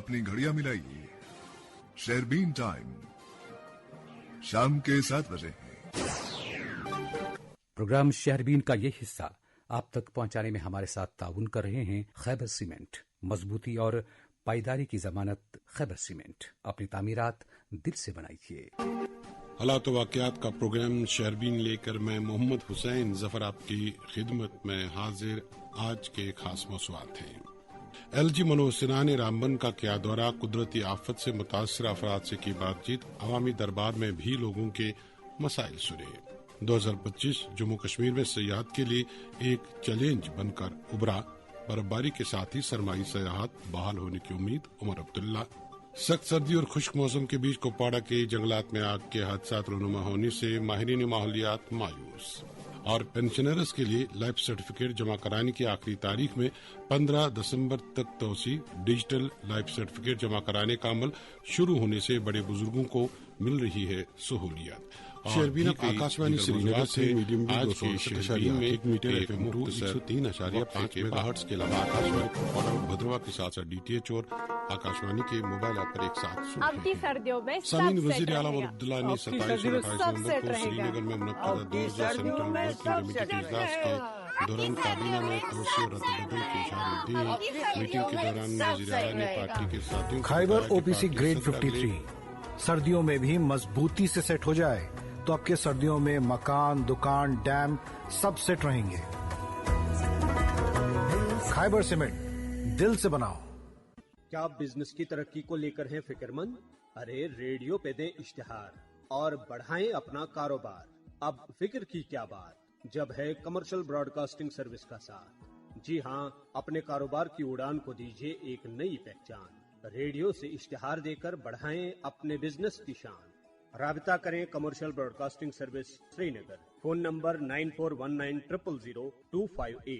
अपनी घड़ियां मिलाइए। शेरबीन टाइम शाम के 7 बजे है। प्रोग्राम शहरबीन का ये हिस्सा आप तक पहुंचाने में हमारे साथ ताउन कर रहे हैं खैबर सीमेंट। मजबूती और पायदारी की जमानत खैबर सीमेंट। अपनी तामीरात दिल से बनाइए। हालात व वाक़यात का प्रोग्राम शहरबीन लेकर मैं मोहम्मद हुसैन जफर आपकी खिदमत में हाजिर। आज के खास मौज़ूआत हैं। LG मनोज सिन्हा ने रामबन का किया दौरा, कुदरती आफत से मुतासर अफराद से की बातचीत, अवामी दरबार में भी लोगों के मसाइल सुने। 2025 जम्मू कश्मीर में सियाहत के लिए एक चैलेंज बनकर उभरा। बर्फबारी के साथ ही सरमाई सियाहत बहाल होने की उम्मीद। उमर अब्दुल्ला। सख्त सर्दी और खुश्क मौसम के बीच कुपवाड़ा के जंगलात में आग के हादसात रोनुमा होने से माहिरीन माहौलियात मायूस। और पेंशनर्स के लिए लाइफ सर्टिफिकेट जमा कराने की आखिरी तारीख में 15 दिसंबर तक तोसी। डिजिटल लाइफ सर्टिफिकेट जमा कराने का अमल शुरू होने से बड़े बुजुर्गों को मिल रही है सहूलियत। शहरबीन आकाशवाणी श्रीनगर से मीडियम वेव 268 में 1 मीटर FM 103.5 मेगाहर्ट्ज के अलावा आकाशवाणी भद्रवा के साथ साथ DTH और आकाशवाणी के मोबाइल ऐप पर एक साथ सुनिए। सामीन वजीर आला अब्दुल्ला ने 27 और 28 नवंबर को श्रीनगर में मुनक्कद 2000 सेंट्रल वर्किंग कमेटी के इजलास के दौरान काबीना में तोसी और रद्द-बदल के इशारे दिए। मीटिंग के दौरान वजीर आला ने पार्टी के साथियों खैबर OPC ग्रेड 53 सर्दियों में भी मजबूती से सेट हो जाए तो आपके सर्दियों में मकान, दुकान, डैम सब सेट रहेंगे। खैबर सीमेंट, दिल से बनाओ। क्या आप बिजनेस की तरक्की को लेकर हैं फिक्रमंद? अरे रेडियो पे दें इश्तिहार और बढ़ाएं अपना कारोबार। अब फिक्र की क्या बात जब है कमर्शियल ब्रॉडकास्टिंग सर्विस का साथ। जी हाँ, अपने कारोबार की उड़ान को दीजिए एक नई पहचान। रेडियो से इश्तिहार देकर बढ़ाएं अपने बिजनेस की शान। राबिता करें commercial broadcasting service Srinagar. Phone number 9419000258।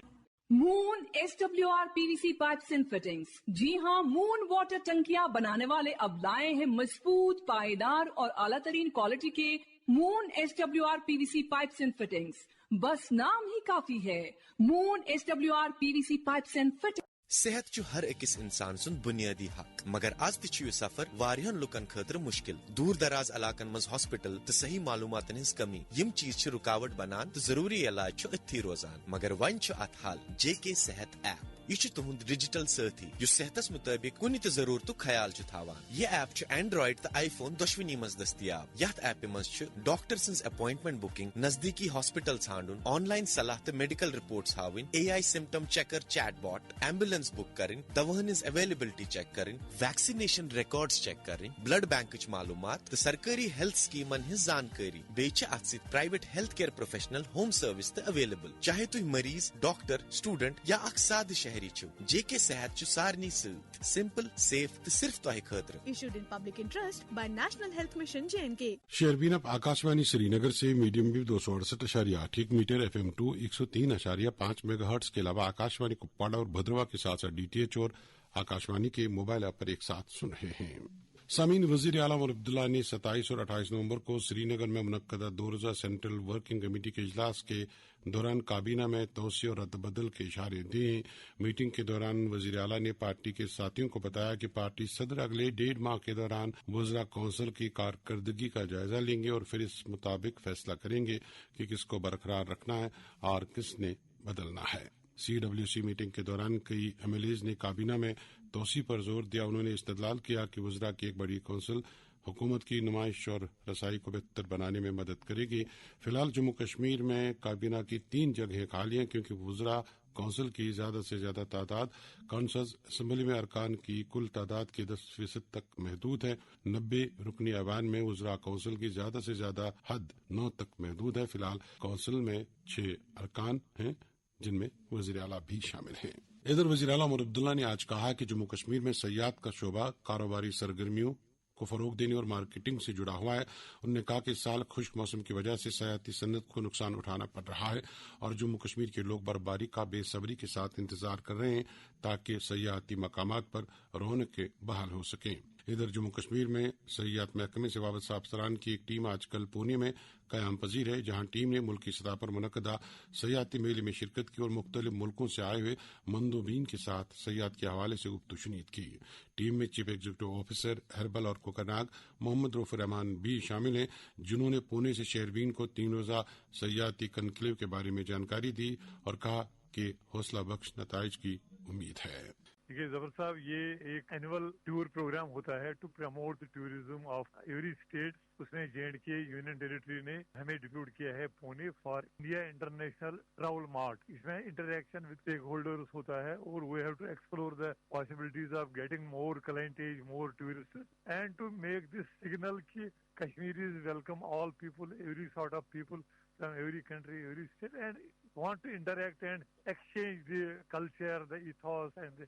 Moon SWR PVC pipes and fittings. जी हाँ, मून वाटर टंकियां बनाने वाले अब लाए हैं मजबूत, पायदार और आला तरीन क्वालिटी के moon SWR PVC pipes and fittings. बस नाम ही काफी है। Moon SWR PVC pipes and fittings. सेहत चु हर अकिस इंसान सुन बुनियादी हक, मगर आज तु सफर वारियन लुकन खतर मुश्किल। दूर दराज इलाकन मज हॉस्पिटल तो सही मालूमातन हिंस कमी यम चीज रुकावट बनान तो जरूरी इलाज अथी रोजान। मगर वन अत हल JK सेहत ऐप। यह तुहद डिजिटल साथी जो सेहतस मुताबिक कुन तो जरूरत ख्याल थावान। यह ऐप एंड्रॉइड तो iPhone दोशवनी मज दस्तियाब। यथ ऐप मज डॉक्टर सन्स अपॉइंटमेंट बुकिंग, नजदीकी हॉस्पिटल छांडुन, ऑनलाइन सलाह तो मेडिकल रिपोर्ट्स हावन, AI symptom checker chatbot, ambulance book करें, दवाहन अवेलेबिलिटी चेक करें, वैक्सीनेशन रिकॉर्ड्स चेक करें, ब्लड बैंक मालूमात तो सरकारी हेल्थ स्कीमन हिंस जानकारी। बेच अत सत private health care professional home service तो अवेलेबल। चाहे तुम मरीज, डॉक्टर, स्टूडेंट या अख साद शहरी छो, JK सेहत छु सारनी सत सिंपल, सेफ तो सिर्फ तोहे खतर। Issued in public interest by National Health Mission JNK। शहरबीन Akashvani Srinagar से medium wave 268.8 1 metre FM 103.5 megahertz के अलावा आकाशवाणी कुपवाड़ा और भद्रवा के साथ साथ DTH और आकाशवाणी के मोबाइल ऐप पर एक साथ सुन रहे हैं। सामीन वजीर आला अब्दुल्ला ने 27 और 28 नवंबर को श्रीनगर में मुनक्कदा 2000 सेंट्रल वर्किंग कमेटी के इजलास के दौरान काबीना में तोसी और रद्द-बदल के इशारे दिए। मीटिंग के दौरान वजीर आला ने पार्टी के साथियों को बताया कि पार्टी सदर अगले 1.5 माह के दौरान वज़रा कौंसिल की कारकर्दगी का जायजा लेंगे और फिर इस मुताबिक फैसला करेंगे कि किसको बरकरार रखना है और किसने बदलना है। CWC मीटिंग के दौरान कई MLAs ने काबीना में तोसी पर जोर दिया। उन्होंने इस्तदलाल किया कि वज़रा की एक बड़ी कौंसिल हुकूमत की नुमाइश और रसाई को बेहतर बनाने में मदद करेगी। फिलहाल जम्मू कश्मीर में काबीना की 3 जगहें खाली हैं क्योंकि वज़रा कौंसिल की ज्यादा से ज्यादा तादाद कौंसल्स असम्बली में अरकान की कुल तादाद के 10% तक महदूद है। 90 रुकनी ऐवान में वज़रा कौंसिल की ज्यादा से ज्यादा हद 9 तक महदूद है। फिलहाल कौंसिल में 6 अरकान हैं जिनमें वज़ीर आला भी शामिल हैं। इधर वज़ीर आला उमर अब्दुल्ला ने आज कहा कि जम्मू कश्मीर में सयाहत का शोबा कारोबारी सरगर्मियों को फरोग देने और मार्केटिंग से जुड़ा हुआ है। उन्होंने कहा कि इस साल खुश्क मौसम की वजह से सयाहती सन्नत को नुकसान उठाना पड़ रहा है और जम्मू कश्मीर के लोग बर्फबारी का बेसब्री के साथ इंतजार कर रहे हैं ताकि सयाहती मकामात पर रौनकें बहाल हो सकें। ادھر جموں کشمیر میں سیاحت محکمے سے وابستہ افسران کی ایک ٹیم آج کل پونے میں قیام پذیر ہے، جہاں ٹیم نے ملک کی سطح پر منعقدہ سیاحتی میلے میں شرکت کی اور مختلف ملکوں سے آئے ہوئے مندوبین کے ساتھ سیاحت کے حوالے سے گفت و شنید کی۔ ٹیم میں چیف ایگزیکٹو آفیسر ہربل اور کوکرناگ محمد رؤف الرحمان بھی شامل ہیں، جنہوں نے پونے سے شہرین کو 3 روزہ سیاحتی کنکلیو کے بارے میں جانکاری دی اور کہا کہ حوصلہ بخش نتائج کی امید ہے۔ دیکھیے ظفر صاحب، یہ ایک اینول ٹور پروگرام ہوتا ہے to promote the tourism of every state. اس میں JNK یونین ٹیریٹری نے ہمیں ڈپیوٹ کیا ہے Pune for India international travel mart. اس میں انٹریکشن ود اسٹیک ہولڈرز ہوتا ہے اور we have to explore the possibilities of getting more clientage, more tourist, and to make this signal کہ Kashmir is welcome all people, every sort of people from every country, every state, and want to interact and exchange the culture, the ethos and the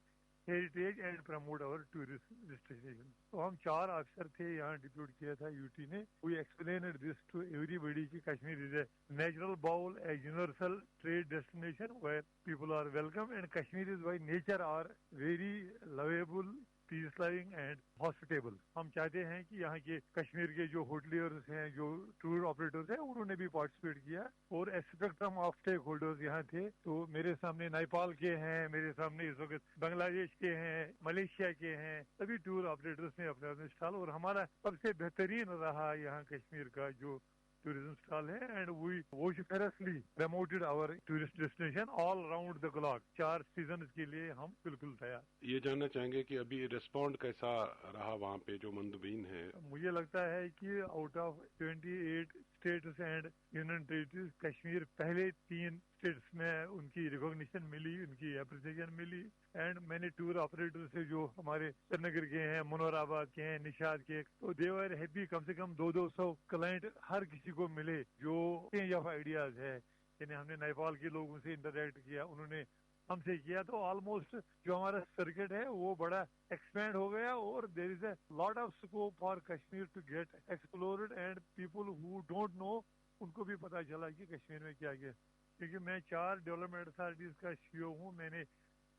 heritage and promote our tourist destination. تو ہم 4 افسر تھے یہاں depute کیا تھا UT نے۔ We explained this to everybody کہ Kashmir is a natural bowl, a universal trade destination where people are welcome, and Kashmir is by nature are very lovable, peace loving and hospitable. ہم چاہتے ہیں کہ یہاں کے کشمیر کے جو ہوٹلیئرز ہیں، جو ٹور آپریٹرز ہیں، انہوں نے بھی پارٹیسپیٹ کیا اور اسپیکٹرم آف اسٹیک ہولڈرز یہاں تھے۔ تو میرے سامنے نیپال کے ہیں، میرے سامنے اس وقت بنگلہ دیش کے ہیں، ملیشیا کے ہیں، سبھی ٹور آپریٹرز نے اپنے اپنے اسٹال، اور ہمارا سب سے بہترین رہا یہاں کشمیر کا جو ٹوریزم اسٹال ہے، and we vociferously promoted our tourist destination all around the globe. 4 seasons کے لیے ہم بالکل تیار۔ یہ جاننا چاہیں گے کہ ابھی ریسپونڈ کیسا رہا وہاں پہ جو مندوبین ہیں؟ مجھے لگتا ہے کہ out of 28 states and union territories, Kashmir پہلے 3 اسٹیٹس میں ان کی ریکگنیشن ملی، ان کی اپریسیشن ملی، اینڈ میں نے ٹور آپریٹر سے جو ہمارے سری نگر کے ہیں، منور آباد کے ہیں، نشاد کے، تو دے آر ہیپی۔ کم سے کم 200 کلائنٹ ہر کسی کو ملے جو چینج آف آئیڈیاز ہے، یعنی ہم نے نیپال کے لوگوں سے انٹریکٹ کیا، انہوں نے ہم سے کیا، تو آلموسٹ جو ہمارا سرکٹ ہے وہ بڑا ایکسپینڈ ہو گیا، اور there is a lot of scope for Kashmir to get explored, and people who don't know ان کو بھی پتا چلا کہ کشمیر میں کیا کیا۔ کیونکہ میں 4 ڈیولپمنٹ اتھارٹیز کا CEO ہوں، میں نے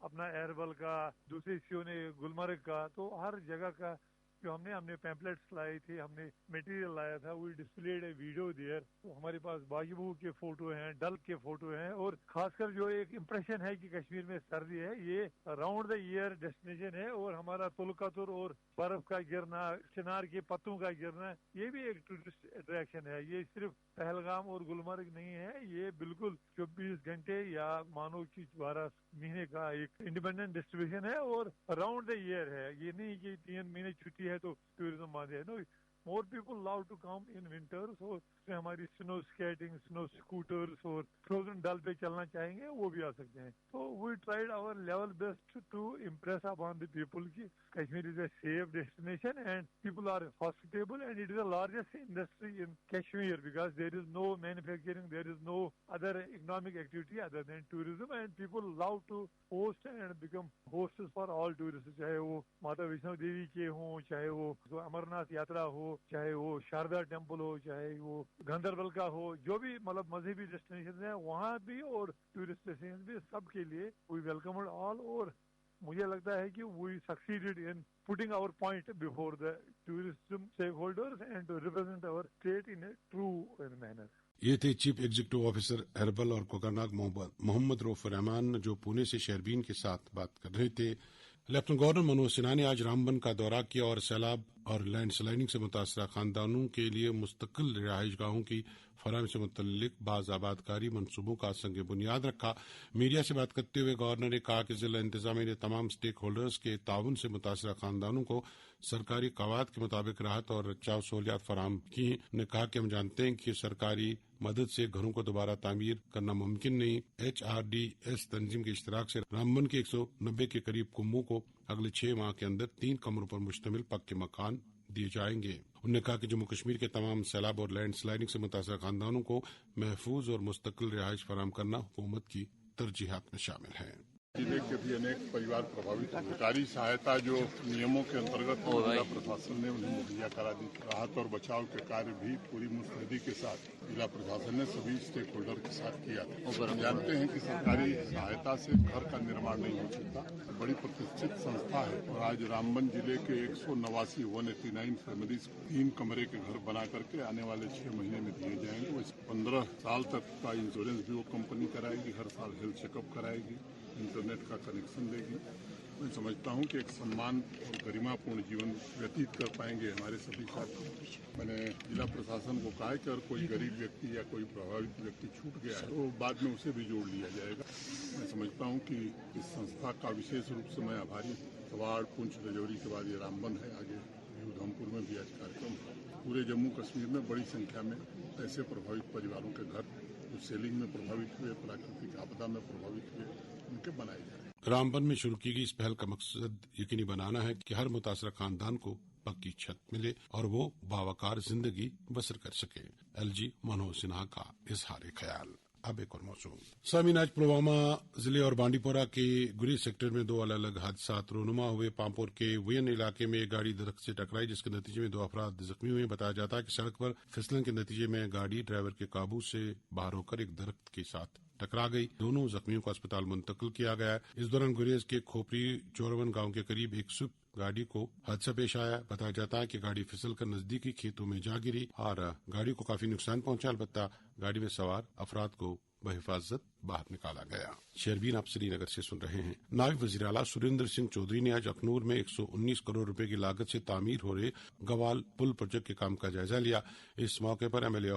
اپنا ایربل کا، دوسرے CEO نے گلمرگ کا، تو ہر جگہ کا جو ہم نے پیمپلیٹس لائے تھے، ہم نے میٹیریل لایا تھا، وی ڈسپلیڈ اے ویڈیو دیئر۔ تو ہمارے پاس باجبو کے فوٹو ہیں، ڈل کے فوٹو ہیں، اور خاص کر جو ایک امپریشن ہے کہ کشمیر میں سردی ہے، یہ راؤنڈ دا ایئر ڈیسٹینیشن ہے، اور ہمارا تلقتر اور برف کا گرنا، چنار کے پتوں کا گرنا، یہ بھی ایک ٹورسٹ اٹریکشن ہے۔ یہ صرف پہلگام اور گلمرگ نہیں ہے، یہ بالکل 24 گھنٹے یا مانو کہ 12 مہینے کا ایک انڈیپینڈنٹ ڈسٹریبیوشن ہے، اور راؤنڈ دا ایئر ہے۔ یہ نہیں کہ 3 مہینے چھٹی ہے تو ٹوریزم بند ہے۔ No, more people love to come in winters, اور اس میں ہماری سنو اسکیٹنگ، سنو اسکوٹرس اور فروزن ڈل پہ چلنا چاہیں گے وہ بھی آ سکتے ہیں۔ تو we tried our level best to impress upon the people کہ Kashmir is a safe destination and people are hospitable, and it is the largest industry in Kashmir because there is no manufacturing, there is no other economic activity other than tourism, and people love to host and become hosts for all tourists. چاہے وہ ماتا ویشنو دیوی کے ہوں، چاہے وہ امرناتھ یاترا ہو، چاہے وہ Sharda temple ہو، چاہے وہ گاندربل کا ہو، جو بھی مطلب مذہبی ڈیسٹینیشن ہیں وہاں بھی، اور ٹورسٹ ڈیسٹینیشن بھی، سب کے لیے وی ویلکمڈ آل۔ اور مجھے لگتا ہے کہ we succeeded in putting our point before the tourism stakeholders and to represent our state in a true manner. یہ تھے چیف ایگزیکٹو آفیسر ہربل اور کوکرناگ محمد رؤف الرحمان، جو پونے سے شہرین کے ساتھ بات کر رہے تھے۔ لیفٹنٹ گورنر منوج سنہا نے آج رامبن کا دورہ کیا اور سیلاب اور لینڈ سلائڈنگ سے متاثرہ خاندانوں کے لیے مستقل رہائش گاہوں کی فراہمی سے متعلق بعض آبادکاری منصوبوں کا سنگ بنیاد رکھا۔ میڈیا سے بات کرتے ہوئے گورنر نے کہا کہ ضلع انتظامیہ نے تمام اسٹیک ہولڈرز کے تعاون سے متاثرہ خاندانوں کو سرکاری قواعد کے مطابق راحت اور بچاؤ سہولیات فراہم کی۔ انہوں نے کہا کہ ہم جانتے ہیں کہ سرکاری مدد سے گھروں کو دوبارہ تعمیر کرنا ممکن نہیں۔ HRDS تنظیم کے اشتراک سے رامبن کے 190 کے قریب کنبوں کو اگلے 6 ماہ کے اندر 3 کمروں پر مشتمل پکے مکان دیے جائیں گے۔ انہوں نے کہا کہ جموں کشمیر کے تمام سیلاب اور لینڈ سلائڈنگ سے متاثرہ خاندانوں کو محفوظ اور مستقل رہائش فراہم کرنا حکومت کی ترجیحات میں شامل ہے۔ जिले के भी अनेक परिवार प्रभावित हुए। सरकारी सहायता जो नियमों के अंतर्गत जिला प्रशासन ने उन्हें मुहैया करा दी। राहत और बचाव के कार्य भी पूरी मुस्तैदी के साथ जिला प्रशासन ने सभी स्टेक होल्डर के साथ किया था। हम जानते हैं कि सरकारी सहायता से घर का निर्माण नहीं हो सकता, बड़ी प्रतिष्ठित संस्था है और आज रामबन जिले के 189 फैमिलीज को 3 कमरे के घर बना करके आने वाले 6 महीने में दिए जाएंगे। वो 15 साल तक का इंश्योरेंस भी वो कंपनी कराएगी, हर साल हेल्थ चेकअप कराएगी, इंटरनेट का कनेक्शन देगी। मैं समझता हूं कि एक सम्मान और गरिमापूर्ण जीवन व्यतीत कर पाएंगे हमारे सभी साथी। मैंने जिला प्रशासन को कहा है कि अगर कोई गरीब व्यक्ति या कोई प्रभावित व्यक्ति छूट गया है तो बाद में उसे भी जोड़ लिया जाएगा। मैं समझता हूं कि इस संस्था का विशेष रूप से मैं आभारी हूं। सवाड़, पुंछ, रजौरी के बाद ये रामबन है, आगे उधमपुर में भी आज कार्यक्रम है। पूरे जम्मू कश्मीर में बड़ी संख्या में ऐसे प्रभावित परिवारों के घर जो सेलिंग में प्रभावित हुए, प्राकृतिक आपदा में प्रभावित हुए, उनके बनाए जा रहे हैं। रामबन में शुरू की गई इस पहल का मकसद यकीनी बनाना है कि हर मुतासरा खानदान को पक्की छत मिले और वो बावकार जिंदगी बसर कर सके। LG मनोहर सिन्हा का इजहार ख्याल। अब एक और मौसम। सामीन, आज पुलवामा जिले और बांडीपोरा के गुरेज सेक्टर में 2 अलग अलग हादसा रोनुमा हुए। पामपुर के वयन इलाके में एक गाड़ी दरख्त से टकराई, जिसके नतीजे में 2 अफराद जख्मी हुए। बताया जाता है कि सड़क पर फिसलन के नतीजे में गाड़ी ड्राइवर के काबू से बाहर होकर एक दरख्त के साथ टकरा गई। दोनों जख्मियों को अस्पताल मुंतकिल किया गया। इस दौरान गुरेज के खोपरी चोरवन गांव के करीब एक स्विफ्ट गाड़ी को हादसा पेश आया। बताया जाता है कि गाड़ी फिसलकर नजदीकी खेतों में जा गिरी और गाड़ी को काफी नुकसान पहुंचा। अलबत्ता गाड़ी में सवार अफराद को बहिफाजत बाहर निकाला गया। शेरबीन, आप श्रीनगर से सुन रहे हैं। नायब वजीर आला सुरेंद्र सिंह चौधरी ने आज अखनूर में 119 करोड़ रुपए की लागत से तामीर हो रहे गवाल पुल प्रोजेक्ट के काम का जायजा लिया। इस मौके पर MLA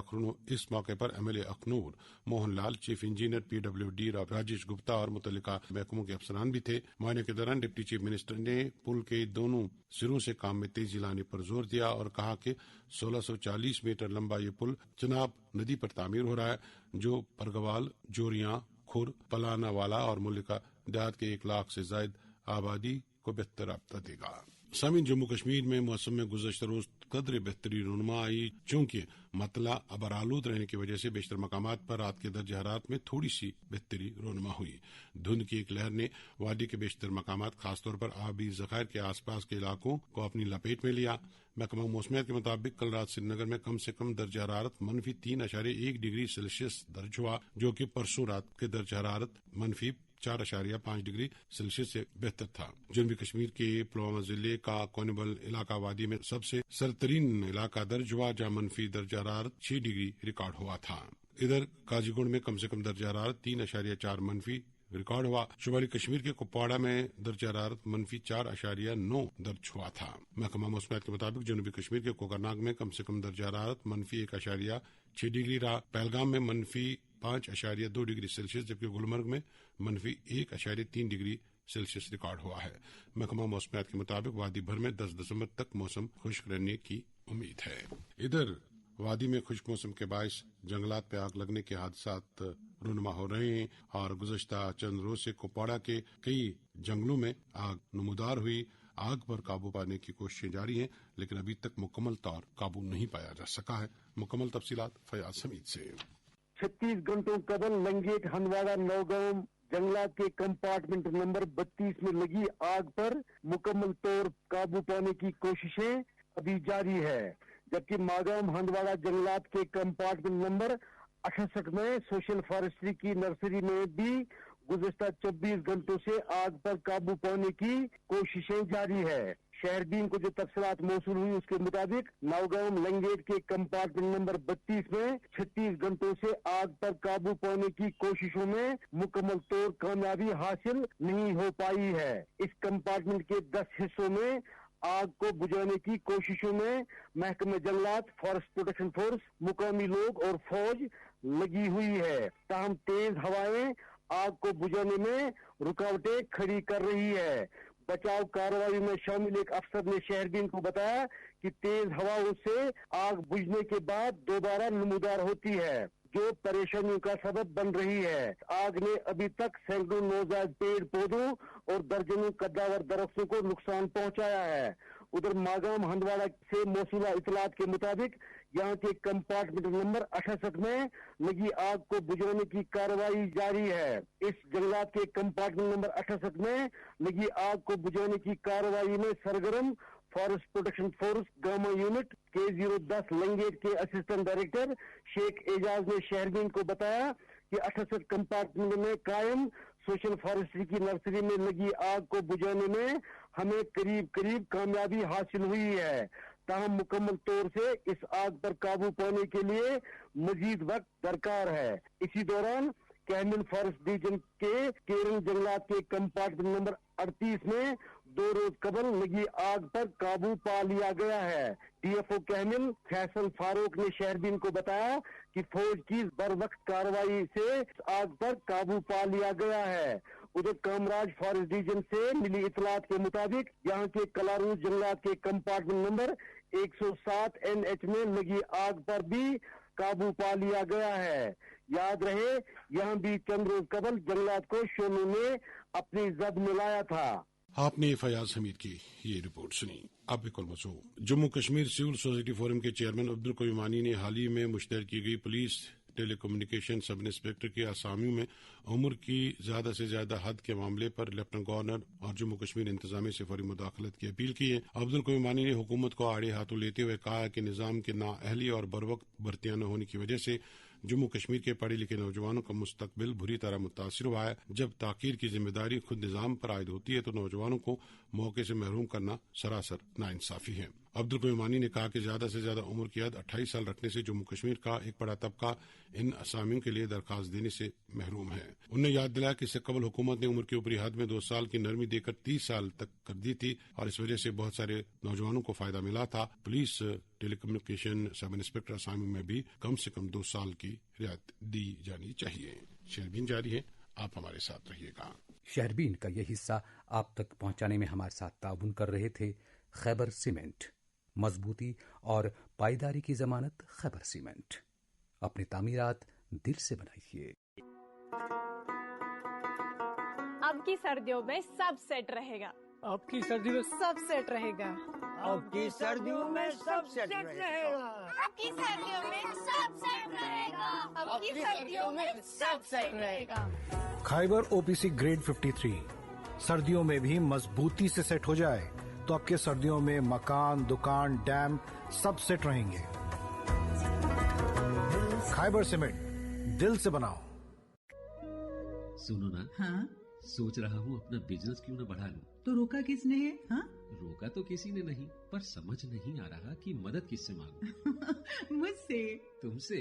Akhnoor Mohan Lal, chief engineer PWD Rajesh Gupta और मुतल्लिका महकमों के अफसरान भी थे। मुआयने के दौरान डिप्टी चीफ मिनिस्टर ने पुल के दोनों सिरों से काम में तेजी लाने पर जोर दिया और कहा कि 1640 मीटर लंबा ये पुल चनाब नदी पर तामीर हो रहा है, जो परगवाल, जोरियां, खुर, पलाना वाला और मुल्लिका देहात के 1 लाख से ज्यादा आबादी को बेहतर राब्ता देगा। सामीन, जम्मू कश्मीर में मौसम में गुज़श्ता रोज कदर बेहतरी रोनुमा आई, चूंकि मतला अबर आलूद रहने की वजह से बेशतर मकामात पर रात के दर्ज हरारत में थोड़ी सी बेहतरी रोनुमा हुई। धुंध की एक लहर ने वादी के बेशतर मकामात, खासतौर पर आबी जखायर के आसपास के इलाकों को अपनी लपेट में लिया। महकमा मौसमियात के मुताबिक कल रात श्रीनगर में कम से कम दर्ज हरारत -3.1 डिग्री सेल्सियस दर्ज हुआ, जो कि परसों रात के दर्ज हरारत -4.5 डिग्री सेल्सियस से बेहतर था। जनूबी कश्मीर के पुलवामा जिले का कोनिबल इलाका वादी में सबसे सरतरीन इलाका दर्ज हुआ, जहाँ मनफी दर्ज हरारत 6 डिग्री रिकॉर्ड हुआ था। इधर काजीगुंड में कम से कम दर्ज हरारत 3.4 मनफी रिकॉर्ड हुआ। शुमाली कश्मीर के कुपवाड़ा में दर्ज हरारत -4.9 दर्ज हुआ था। महकमा मौसमियात के मुताबिक जनूबी कश्मीर के कोकरनाग में कम से कम दर्ज हरारत -1.6 डिग्री रहा। पहलगाम में -5.2 डिग्री सेल्सियस, जबकि गुलमर्ग में -1.3 डिग्री सेल्सियस रिकॉर्ड हुआ है। महकमा मौसमियात के मुताबिक वादी भर में 10 दिसंबर तक मौसम खुश्क रहने की उम्मीद है। इधर वादी में खुश्क मौसम के बायस जंगलात पे आग लगने के हादसात रुनमा हो रहे हैं और गुज़श्ता चंद रोज से कुपवाड़ा के कई जंगलों में आग नमूदार हुई। आग पर काबू पाने की कोशिशें जारी हैं, लेकिन अभी तक मुकम्मल तौर काबू नहीं पाया जा सका है। मुकम्मल तफसीलात फयाज समीद से। 36 घंटों कदम लंगेट हंदवाड़ा नौगांव जंगलात के कंपार्टमेंट नंबर 32 में लगी आग पर मुकम्मल तौर काबू पाने की कोशिशें अभी जारी है, जबकि मागाम हंदवाड़ा जंगलात के कंपार्टमेंट नंबर 68 में सोशल फॉरेस्ट्री की नर्सरी में भी गुज़श्ता 24 घंटों से आग पर काबू पाने की कोशिशें जारी है। शहरबीन को जो तफसीलात मौसूल हुई उसके मुताबिक नौगांव लंगेट के कंपार्टमेंट नंबर 32 में 36 घंटों से आग पर काबू पाने की कोशिशों में मुकम्मल तौर कामयाबी हासिल नहीं हो पाई है। इस कंपार्टमेंट के 10 हिस्सों में आग को बुझाने की कोशिशों में महकमे जंगलात, फॉरेस्ट प्रोटेक्शन फोर्स, मुकामी लोग और फौज लगी हुई है। ताहम तेज हवाएं आग को बुझाने में रुकावटें खड़ी कर रही है। बचाव कार्रवाई में शामिल एक अफसर ने शहरबीन को बताया कि तेज हवाओं से आग बुझने के बाद दोबारा नमूदार होती है, जो परेशानियों का सबब बन रही है। आग ने अभी तक सैकड़ों नौजायद पेड़ पौधों और दर्जनों कद्दावर दरख्तों को नुकसान पहुंचाया है। उधर मागाम हंदवाड़ा से मौसूला इतलात के मुताबिक यहाँ के कंपार्टमेंट नंबर 68 में लगी आग को बुझाने की कार्रवाई जारी है। इस जंगलात के कंपार्टमेंट नंबर 68 में लगी आग को बुझाने की कार्रवाई में सरगर्म forest protection force gamma unit K010 Langate के असिस्टेंट डायरेक्टर शेख एजाज ने शहरबीन को बताया कि 68 कंपार्टमेंट में कायम सोशल फॉरेस्ट्री की नर्सरी में लगी आग को बुझाने में हमें करीब कामयाबी हासिल हुई है। ताहम मुकम्मल तौर से इस आग पर काबू पाने के लिए मजीद वक्त दरकार है। इसी दौरान कैमल फॉरेस्ट डिवीजन के केरन जंगलात के कंपार्टमेंट नंबर 38 में 2 रोज कबल लगी आग पर काबू पा लिया गया है। DFO कैमल फैसल फारूक ने शहरबीन को बताया कि फौज की बर वक्त कार्रवाई से आग पर काबू पा लिया गया है। उधर कामराज फॉरेस्ट डिवीजन से मिली इतलात के मुताबिक यहाँ के कलारूस जंगलात के कंपार्टमेंट नंबर 107 NH में लगी आग पर भी काबू पा लिया गया है। याद रहे यहाँ भी चंद रोज कबल जंगलात को शोलों ने अपनी जद में लाया था। आपने फयाज हमीद की ये रिपोर्ट सुनी। अब एक और मौजू। Jammu Kashmir civil society forum के चेयरमैन अब्दुल कोयमानी ने हाल ही में मुश्तहर की गई पुलिस टेलीकम्युनिकेशन सब इंस्पेक्टर के असामियों में उम्र की ज्यादा से ज्यादा हद के मामले पर लेफ्टिनेंट गवर्नर और जम्मू कश्मीर इंतजामिया से फौरी मुदाखलत की अपील की है। अब्दुल कोयमानी ने हुकूमत को आड़े हाथों लेते हुए कहा कि निजाम के नाअहली और बरवक्त भर्तियां न होने की वजह से जम्मू कश्मीर के पढ़े लिखे नौजवानों का मुस्तकबिल बुरी तरह मुतासिर हुआ है। जब ताकीर की जिम्मेदारी खुद निजाम पर आयद होती है तो नौजवानों को मौके से महरूम करना सरासर नाइंसाफी है। अब्दुल कोयमानी ने कहा कि ज्यादा से ज्यादा उम्र की हद 28 साल रखने से जम्मू कश्मीर का एक बड़ा तबका इन असामियों के लिए दरखास्त देने से महरूम है। उन्होंने याद दिलाया कि इससे कबल हुकूमत ने उम्र की ऊपरी हद में 2 साल की नरमी देकर 30 साल तक कर दी थी और इस वजह से बहुत सारे नौजवानों को फायदा मिला था। पुलिस टेलीकम्युनिकेशन सब इंस्पेक्टर असामियों में भी कम से कम 2 साल की रियायत दी जानी चाहिए। शहरबीन जारी है, आप हमारे साथ रहिएगा। शहरबीन का ये हिस्सा आप तक पहुंचाने में हमारे साथ ताउन कर रहे थे खैबर सीमेंट। मजबूती और पायदारी की जमानत खैबर सीमेंट। अपनी तामीरात दिल से बनाइए। अब की सर्दियों में सब सेट रहेगा। अब की सर्दियों में सब सेट रहेगा। अब की सर्दियों में सब सेट रहेगा। अब की सर्दियों में सब सेट रहेगा। अब की सर्दियों में सब सेट रहेगा। खैबर OPC ग्रेड 53 सर्दियों में भी मजबूती से सेट हो जाए तो आपके सर्दियों में मकान, दुकान, डैम सब सेट रहेंगे। खैबर सीमेंट, दिल से बनाओ। सुनो ना, हाँ? सोच रहा हूँ अपना बिजनेस क्यों न बढ़ा लूं। तो रोका किसने है? हाँ? रोका तो किसी ने नहीं, पर समझ नहीं आ रहा कि मदद किससे मांगूं। मुझसे। तुमसे?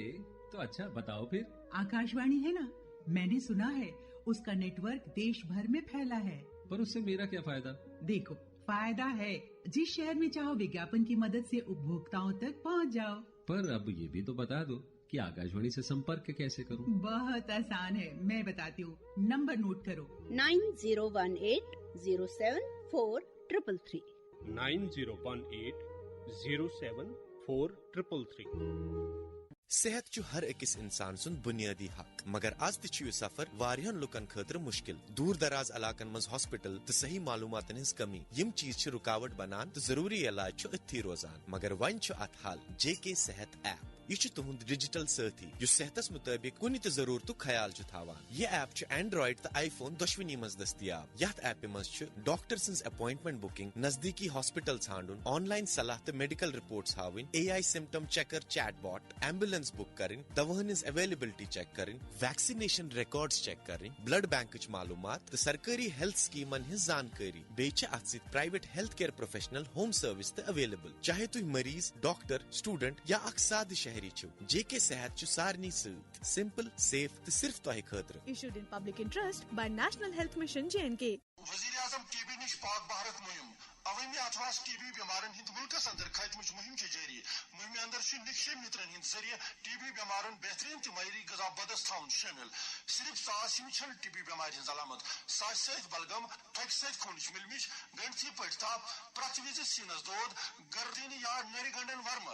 तो अच्छा बताओ फिर। आकाशवाणी है ना, मैंने सुना है उसका नेटवर्क देश भर में फैला है। पर उससे मेरा क्या फायदा? देखो, फायदा है। जिस शहर में चाहो विज्ञापन की मदद से उपभोक्ताओं तक पहुंच जाओ। पर अब ये भी तो बता दो कि आकाशवाणी से संपर्क कैसे करूं? बहुत आसान है, मैं बताती हूँ। नंबर नोट करो। 9018074333 9018074333। सेहत छु हर अकिस इंसान सुन बुनियादी हक, मगर आज तु सफर वारियन लुकन खतर मुश्किल। दूर दराज इलाकन मज हॉस्पिटल तो सही मालूमातन हिज कमी यम चीज छु रुकावट बनान तो जरूरी इलाज छु अथी रोजान। मगर वन छु अत हाल JK सेहत ऐप। यह तुहद डिजिटल साथी यु सेहतस मुताबिक कुन तो जरूरत ख्याल थावान। यह ऐप छु एंड्रॉइड तो iPhone दोशवनी मज दस्तियाब। यथ ऐप मज छु डॉक्टर सिंस अपॉइंटमेंट बुकिंग, नजदीकी हॉस्पिटल छांडुन, ऑनलाइन सलाह तो मेडिकल रिपोर्ट्स हावन, AI symptom checker chatbot, ambulance book करें, दवाहन अवेलेबिलिटी चेक करें, वैक्सीनेशन रिकॉर्ड्स चेक करें, ब्लड बैंक मालूमात तो सरकारी हेल्थ स्कीमन हिज जानकारी। बेच अत private health care professional home service तो अवेलेबल। चाहे तुम मरीज, डॉक्टर, स्टूडेंट या अक साद शहरी छो, JK सेहत छु सारनी सत सिंपल, सेफ तो सिर्फ तोहे खतर। Issued in public interest by National Health Mission JNK। वज़ीर-ए-आज़म TB निश पाक भारत मुहिम अवमी अथवा TB बीमारन हिंद मुल्कस अंदर खतमच मुहिम के जारी। मुहिम अंदर निक्षय मित्रन हिंद जरिए TB बीमारन बेहतरीन तो मयरी गजा बदस थाउन शामिल। सिर्फ सास छन TB बीमार हिंद अलामत सास सहित बलगम, थक सहित खूनच मिलमिश, गंडथी पटताप, प्रत विज सीनस दोद, गर्दन या नरी गंडन वर्म,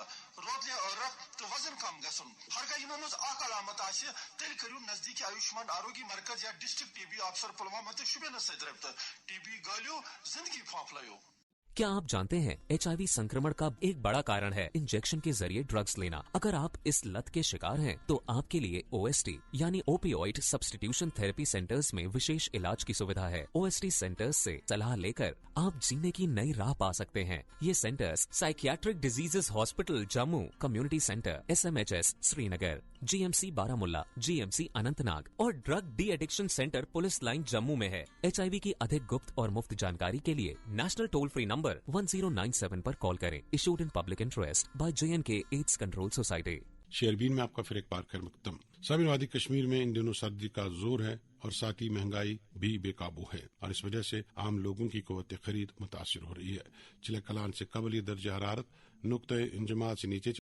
रोदले औरत तो वजन कम गसन। हर का यमो मज अक अलामत आसे तेल करियो नजदीकी आयुष्मान आरोग्य मरकज या डिस्ट्रिक्ट TB अफसर पुलवामा तो शुबेन सत रब्त। TB गालियो जिंदगी फाफलायो। क्या आप जानते हैं HIV संक्रमण का एक बड़ा कारण है इंजेक्शन के जरिए ड्रग्स लेना। अगर आप इस लत के शिकार हैं तो आपके लिए OST यानी ओपियोइड सब्स्टिट्यूशन थेरेपी सेंटर्स में विशेष इलाज की सुविधा है। OST सेंटर्स से सलाह लेकर आप जीने की नई राह पा सकते हैं। ये centres psychiatric diseases hospital Jammu, community centre SMHS Srinagar, GMC Baramulla, GMC Anantnag और drug de addiction centre police line Jammu में है। HIV की अधिक गुप्त और मुफ्त जानकारी के लिए नेशनल टोल फ्री नंबर 1097 पर कॉल करें। Issued in public interest by JNK AIDS control society. शेरबीन में आपका फिर एक बार खैर मकदम। साबिर वादी कश्मीर में इन दिनों सर्दी का जोर है और साथ ही महंगाई भी बेकाबू है और इस वजह से आम लोगों की क़ुव्वत खरीद मुतासिर हो रही है। चिले कलान से कबल ये दर्ज हरारत नुक्ते इंजमात से नीचे